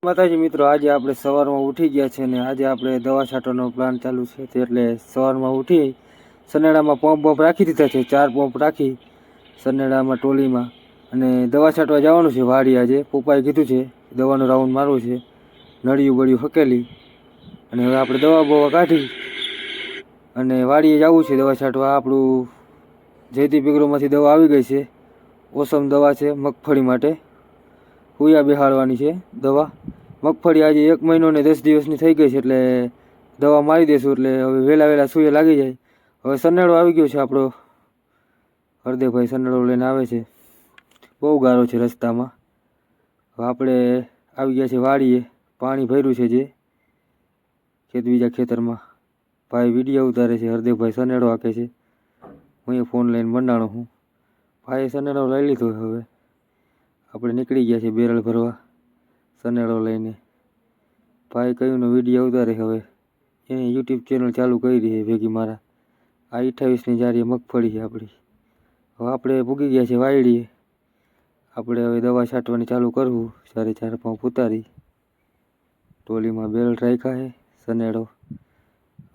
માતાજી મિત્રો, આજે આપણે સવારમાં ઉઠી ગયા છે ને આજે આપણે દવા છાંટવાનો પ્લાન ચાલુ છે. એટલે સવારમાં ઉઠી સનેડામાં પંપ રાખી દીધા છે, 4 પંપ રાખી સનેડામાં ટોલીમાં, અને દવા છાંટવા જવાનું છે વાડી. આજે પપ્પાએ કીધું છે દવાનો રાઉન્ડ મારવો છે, નળિયું બળિયું હકેલી, અને હવે આપણે દવા બવા કાઢી અને વાડીએ જવું છે દવા છાંટવા. આપણું જયદીપ એગ્રોમાંથી દવા આવી ગઈ છે, ઓસમ દવા છે મગફળી માટે. હુયા બેહાડવાની છે દવા. મગફળી આજે 1 મહિનો ને 10 દિવસની થઈ ગઈ છે, એટલે દવા મારી દઈશું એટલે હવે વહેલા સૂયે લાગી જાય. હવે સનેડો આવી ગયો છે આપણો, હરદેવભાઈ સનેડો લઈને આવે છે. બહુ ગારો છે રસ્તામાં. હવે આપણે આવી ગયા છે વાડીએ, પાણી ભર્યું છે જે બીજા ખેતરમાં. ભાઈ વિડીયો ઉતારે છે, હરદેવભાઈ સનેડો હાકે છે, હું ફોન લઈને મંડાણો હું. ભાઈએ સનેડો લઈ લીધો. હવે આપણે નીકળી ગયા છે બેરલ ભરવા સનેડો લઈને. ભાઈ કયુંનો વિડીયો ઉતારે. હવે એને યુટ્યુબ ચેનલ ચાલુ કરી છે ભેગી મારા. આ 28ની જારીએ મગફળી છે આપણી. હવે આપણે ભૂગી ગયા છે વાયડીએ. આપણે હવે દવા છાંટવાની ચાલુ કરવું. 4 પંપ ઉતારી ટોલીમાં બેરલ રાખ્યા છે. સનેડો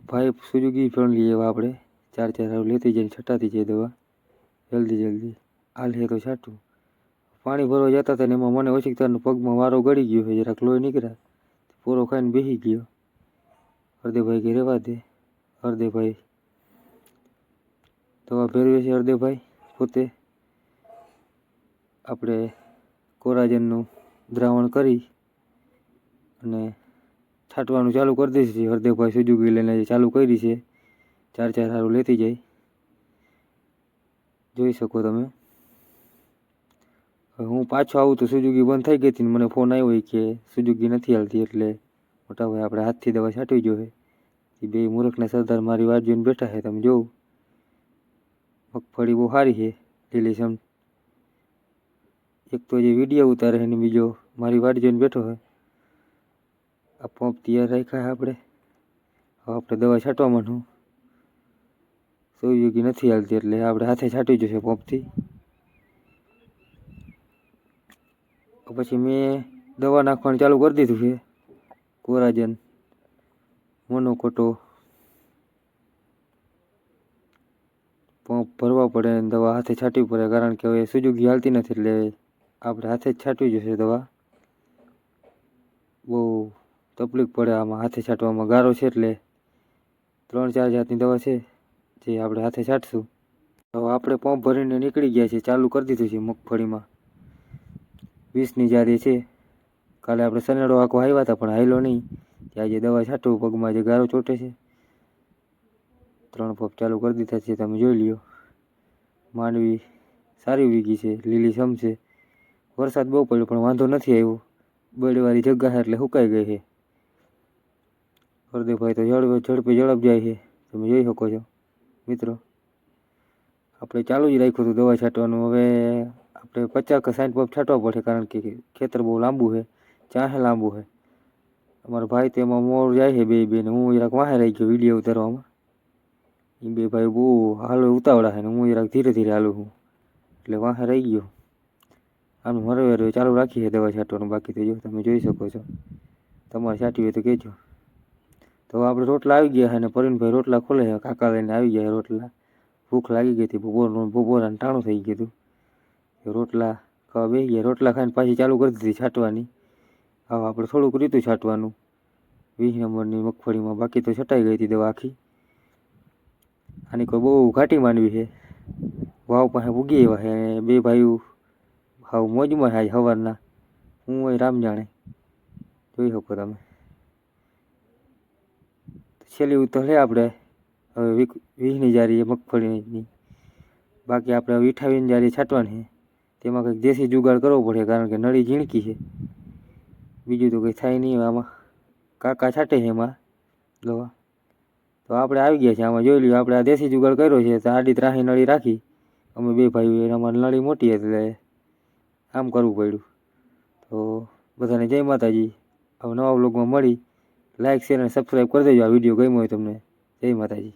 ભાઈ સુજુકી પણ લઈએ આપણે 4 લેતી જઈને છટાતી જાય દવા જલ્દી હાલ છે તો છાંટવું. પાણી ભરવા જતા હતા ને એમાં મને ઓછીકતાનો પગમાં વારો ગળી ગયો છે, જરાક લોહી નીકળ્યા. પૂરો ખાઈને બેસી ગયો. હરદેવભાઈ કે રહેવા દે. હરદેવભાઈ દવા ભેરવે છે. હરદેવભાઈ પોતે આપણે કોરાજનનું દ્રાવણ કરી અને છાંટવાનું ચાલુ કરી દઈશું. હરદેવભાઈ સુજુકી લઈને ચાલુ કરી છે. 4 લેતી જાય, જોઈ શકો તમે. હું પાછો આવું તો સુજુકી બંધ થઈ ગઈ હતી ને મને ફોન આવ્યો કે સુજુકી નથી હાલતી, એટલે મોટા ભાઈ આપણે હાથથી દવા છાંટવી જોઈએ. એ બે મૂર્ખના સરદાર મારી વાટ જોઈને બેઠા છે. તમે જોવું, મગફળી બહુ સારી છે લીલીછમ. એક તો જે વિડીયો ઉતારે છે ને બીજો મારી વાટ જોઈને બેઠો છે. આ પંપ તૈયાર રાખ્યા છે આપણે. હવે આપણે દવા છાંટવા માંડું. સુજુકી નથી હાલતી એટલે આપણે હાથે છાંટવી જોઈએ પંપથી. પછી મેં દવા નાખવાનું ચાલુ કરી દીધું છે. કોરાજન, મોનોકોટો. પંપ ભરવા પડે અને દવા હાથે છાંટવી પડે, કારણ કે હવે સુજુકી હાલતી નથી એટલે આપણે હાથે જ છાંટવી જોઈએ દવા. બહુ તકલીફ પડે આમાં હાથે છાંટવામાં. ગારો છે એટલે 3-4 જાતની દવા છે જે આપણે હાથે છાંટશું. હવે આપણે પંપ ભરીને નીકળી ગયા છે, ચાલુ કરી દીધું છે મગફળીમાં. 20ની જારી છે. કાલે આપણે સનેડો આખો આવ્યા હતા પણ હાયલો નહીં. આજે દવા છાંટવું, પગમાં જે ગારો ચોટે છે. 3 પંપ ચાલુ કરી દીધા છે, તમે જોઈ લ્યો. માંડવી સારી વીગી છે, લીલીછમ છે. વરસાદ બહુ પડ્યો પણ વાંધો નથી આવ્યો. બળીવાળી જગ્યા છે એટલે સુકાઈ ગઈ છે. હરદેવભાઈ તો ઝડપ જાય છે, તમે જોઈ શકો છો મિત્રો. આપણે ચાલુ જ રાખ્યું હતું દવા છાંટવાનું. હવે આપણે 50 કે 60 પંપ છાંટવા પડશે, કારણ કે ખેતર બહુ લાંબુ છે, ચાહે લાંબુ છે. અમારો ભાઈ તો એમાં મોર જાય છે બે ને હું જરાક વાહે રહી ગયો વિડીયો ઉતારવામાં. એ બે ભાઈ બહુ હાલો ઉતાવળા છે ને હું જરાક ધીરે હાલું છું એટલે વાહે રહી ગયો. આનું હરવે ચાલુ રાખીએ દવા છાંટવાનું. બાકી તો જો તમે જોઈ શકો છો. તમારે છાંટવી હોય તો કહેજો. તો આપણે રોટલા આવી ગયા છે ને પરવીનભાઈ રોટલા ખોલે છે. કાકા લઈને આવી ગયા રોટલા. ભૂખ લાગી ગઈ હતી, બપોરાનું ટાણું થઈ ગયું હતું. રોટલા ખાવા બેસી ગયા. રોટલા ખાઈને પાછી ચાલુ કરી દીધી છાંટવાની. હવે આપણે થોડુંક રીતું છાંટવાનું 20 નંબરની મગફળીમાં. બાકી તો છટાઈ ગઈ હતી દવા આખી. આની કોઈ બહુ ઘાટી માંડવી છે. વાવ પાસે ઉગી એવા છે. બે ભાઈઓ હાવ મોજમાં છે સવારના. હું હોય રામ જાણે, જોઈ શકો તમે. છેલ્લી ઉતર છે આપણે હવે 20ની જારી મગફળીની. બાકી આપણે 28ની જારી છાંટવાની છે. તેમાં કંઈક દેશી જુગાડ કરવો પડે, કારણ કે નળી ઝીણકી છે. બીજું તો કંઈ થાય નહીં આમાં. કાકા છાંટે છે એમાં દવા. તો આપણે આવી ગયા છે આમાં. જોઈ લ્યો, આપણે આ દેશી જુગાડ કર્યો છે. તો આડી ત્રાહી નળી રાખી અમે બે ભાઈઓ. અમારી નળી મોટી એટલે આમ કરવું પડ્યું. તો બધાને જય માતાજી. હવે નવા વ્લોગમાં મળી. લાઈક, શેર અને સબસ્ક્રાઈબ કરી દેજો. આ વિડીયો ગમ્યો હોય તમને. જય માતાજી.